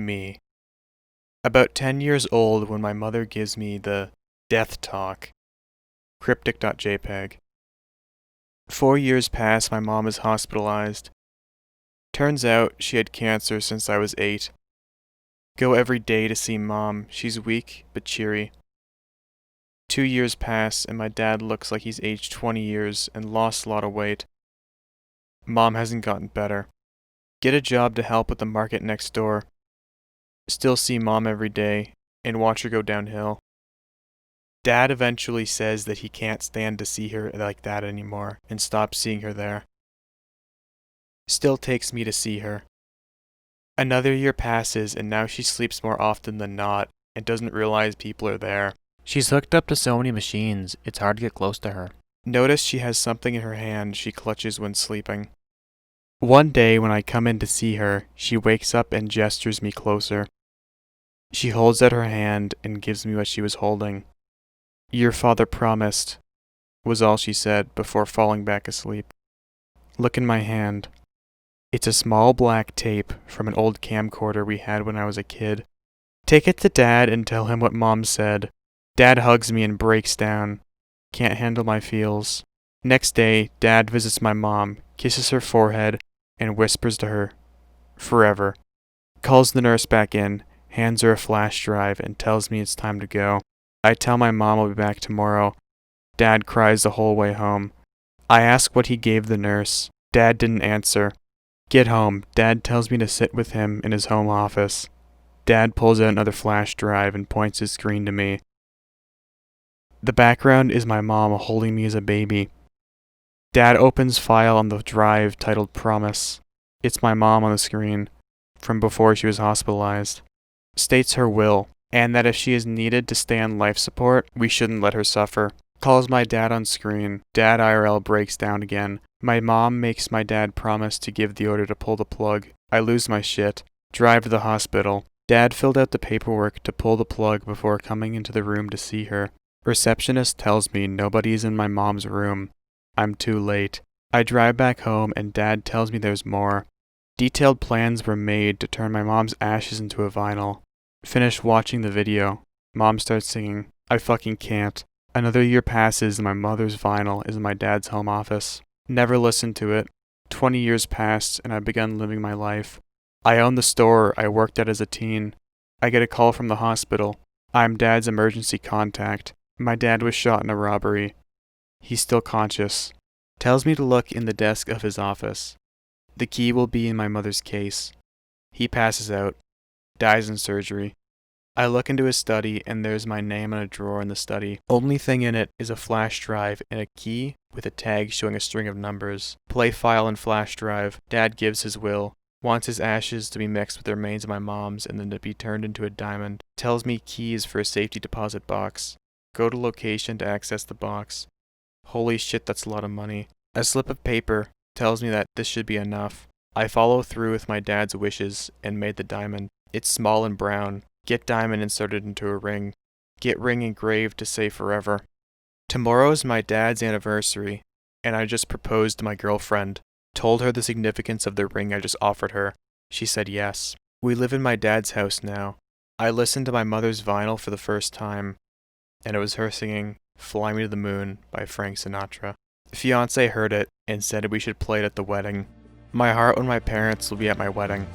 Me. About 10 years old when my mother gives me the death talk. Cryptic.jpg. 4 years pass, my mom is hospitalized. Turns out she had cancer since I was 8. Go every day to see mom. She's weak but cheery. 2 years pass and my dad looks like he's aged 20 years and lost a lot of weight. Mom hasn't gotten better. Get a job to help with the market next door. Still see mom every day and watch her go downhill. Dad eventually says that he can't stand to see her like that anymore and stops seeing her there. Still takes me to see her. Another year passes and now she sleeps more often than not and doesn't realize people are there. She's hooked up to so many machines, it's hard to get close to her. Notice she has something in her hand she clutches when sleeping. One day when I come in to see her, she wakes up and gestures me closer. She holds out her hand and gives me what she was holding. "Your father promised," was all she said before falling back asleep. Look in my hand. It's a small black tape from an old camcorder we had when I was a kid. Take it to Dad and tell him what Mom said. Dad hugs me and breaks down. Can't handle my feels. Next day, Dad visits my mom, kisses her forehead, and whispers to her, "Forever." Calls the nurse back in, hands her a flash drive, and tells me it's time to go. I tell my mom I'll be back tomorrow. Dad cries the whole way home. I ask what he gave the nurse. Dad didn't answer. Get home. Dad tells me to sit with him in his home office. Dad pulls out another flash drive and points his screen to me. The background is my mom holding me as a baby. Dad opens file on the drive titled Promise. It's my mom on the screen, from before she was hospitalized. States her will, and that if she is needed to stay on life support, we shouldn't let her suffer. Calls my dad on screen. Dad IRL breaks down again. My mom makes my dad promise to give the order to pull the plug. I lose my shit. Drive to the hospital. Dad filled out the paperwork to pull the plug before coming into the room to see her. Receptionist tells me nobody's in my mom's room. I'm too late. I drive back home and Dad tells me there's more. Detailed plans were made to turn my mom's ashes into a vinyl. Finish watching the video. Mom starts singing. I fucking can't. Another year passes and my mother's vinyl is in my dad's home office. Never listened to it. 20 years passed and I begun living my life. I own the store I worked at as a teen. I get a call from the hospital. I'm Dad's emergency contact. My dad was shot in a robbery. He's still conscious. Tells me to look in the desk of his office. The key will be in my mother's case. He passes out. Dies in surgery. I look into his study and there's my name in a drawer in the study. Only thing in it is a flash drive and a key with a tag showing a string of numbers. Play file and flash drive. Dad gives his will. Wants his ashes to be mixed with the remains of my mom's and then to be turned into a diamond. Tells me keys for a safety deposit box. Go to location to access the box. Holy shit, that's a lot of money. A slip of paper tells me that this should be enough. I follow through with my dad's wishes and made the diamond. It's small and brown. Get diamond inserted into a ring. Get ring engraved to say forever. Tomorrow is my dad's anniversary, and I just proposed to my girlfriend. Told her the significance of the ring I just offered her. She said yes. We live in my dad's house now. I listened to my mother's vinyl for the first time, and it was her singing "Fly Me to the Moon" by Frank Sinatra. Fiancé heard it and said we should play it at the wedding. My heart when my parents will be at my wedding.